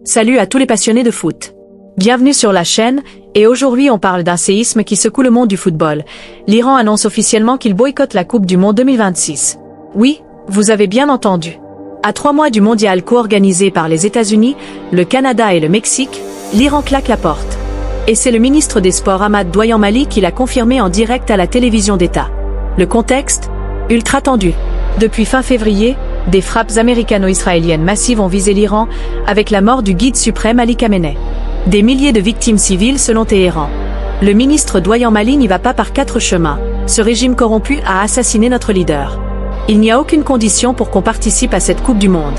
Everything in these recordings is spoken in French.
Salut à tous les passionnés de foot. Bienvenue sur la chaîne, et aujourd'hui on parle d'un séisme qui secoue le monde du football. L'Iran annonce officiellement qu'il boycotte la Coupe du Monde 2026. Oui, vous avez bien entendu. À 3 mois du mondial co-organisé par les États-Unis, le Canada et le Mexique, l'Iran claque la porte. Et c'est le ministre des Sports Ahmad Doyan-Mali qui l'a confirmé en direct à la télévision d'État. Le contexte ? Ultra tendu. Depuis fin février, des frappes américano-israéliennes massives ont visé l'Iran, avec la mort du guide suprême Ali Khamenei. Des milliers de victimes civiles selon Téhéran. Le ministre Doyan-Mali n'y va pas par 4 chemins. Ce régime corrompu a assassiné notre leader. Il n'y a aucune condition pour qu'on participe à cette Coupe du Monde.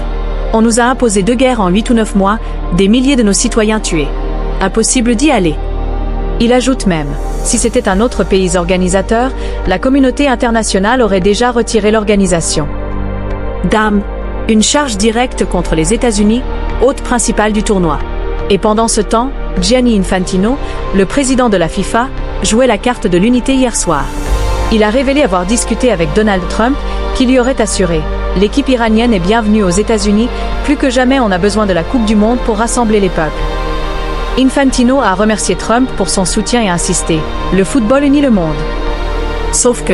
On nous a imposé 2 guerres en 8 ou 9 mois, des milliers de nos citoyens tués. Impossible d'y aller. Il ajoute même, si c'était un autre pays organisateur, la communauté internationale aurait déjà retiré l'organisation. Dame, une charge directe contre les États-Unis, hôte principale du tournoi. Et pendant ce temps, Gianni Infantino, le président de la FIFA, jouait la carte de l'unité hier soir. Il a révélé avoir discuté avec Donald Trump, qui lui aurait assuré « L'équipe iranienne est bienvenue aux États-Unis, plus que jamais on a besoin de la Coupe du Monde pour rassembler les peuples ». Infantino a remercié Trump pour son soutien et insisté « Le football unit le monde ». Sauf que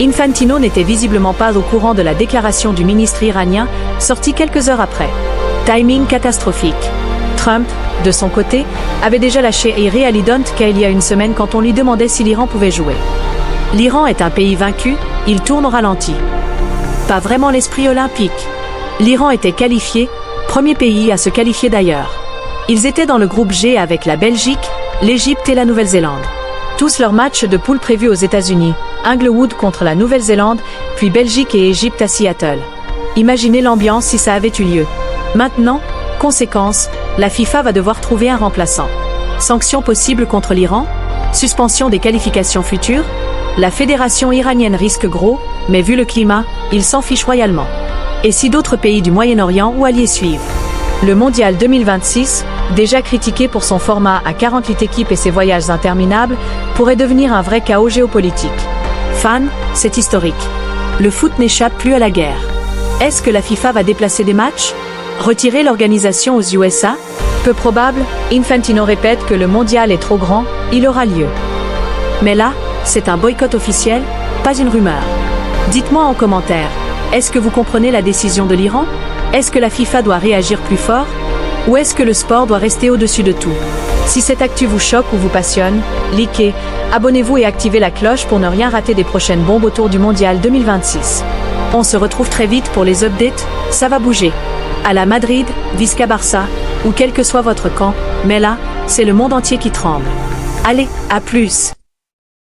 Infantino n'était visiblement pas au courant de la déclaration du ministre iranien, sortie quelques heures après. Timing catastrophique. Trump, de son côté, avait déjà lâché Iri Alidont il y a une semaine quand on lui demandait si l'Iran pouvait jouer. L'Iran est un pays vaincu, il tourne au ralenti. Pas vraiment l'esprit olympique. L'Iran était qualifié, premier pays à se qualifier d'ailleurs. Ils étaient dans le groupe G avec la Belgique, l'Égypte et la Nouvelle-Zélande. Tous leurs matchs de poule prévus aux États-Unis, Inglewood contre la Nouvelle-Zélande, puis Belgique et Égypte à Seattle. Imaginez l'ambiance si ça avait eu lieu. Maintenant, conséquence, la FIFA va devoir trouver un remplaçant. Sanctions possibles contre l'Iran ? Suspension des qualifications futures ? La fédération iranienne risque gros, mais vu le climat, ils s'en fichent royalement. Et si d'autres pays du Moyen-Orient ou alliés suivent ? Le Mondial 2026, déjà critiqué pour son format à 48 équipes et ses voyages interminables, pourrait devenir un vrai chaos géopolitique. Fans, c'est historique. Le foot n'échappe plus à la guerre. Est-ce que la FIFA va déplacer des matchs ? Retirer l'organisation aux USA ? Peu probable, Infantino répète que le mondial est trop grand, il aura lieu. Mais là, c'est un boycott officiel, pas une rumeur. Dites-moi en commentaire, est-ce que vous comprenez la décision de l'Iran ? Est-ce que la FIFA doit réagir plus fort ? Ou est-ce que le sport doit rester au-dessus de tout ? Si cette actu vous choque ou vous passionne, likez, abonnez-vous et activez la cloche pour ne rien rater des prochaines bombes autour du Mondial 2026. On se retrouve très vite pour les updates, ça va bouger. À la Madrid, Visca Barça, ou quel que soit votre camp, mais là, c'est le monde entier qui tremble. Allez, à plus!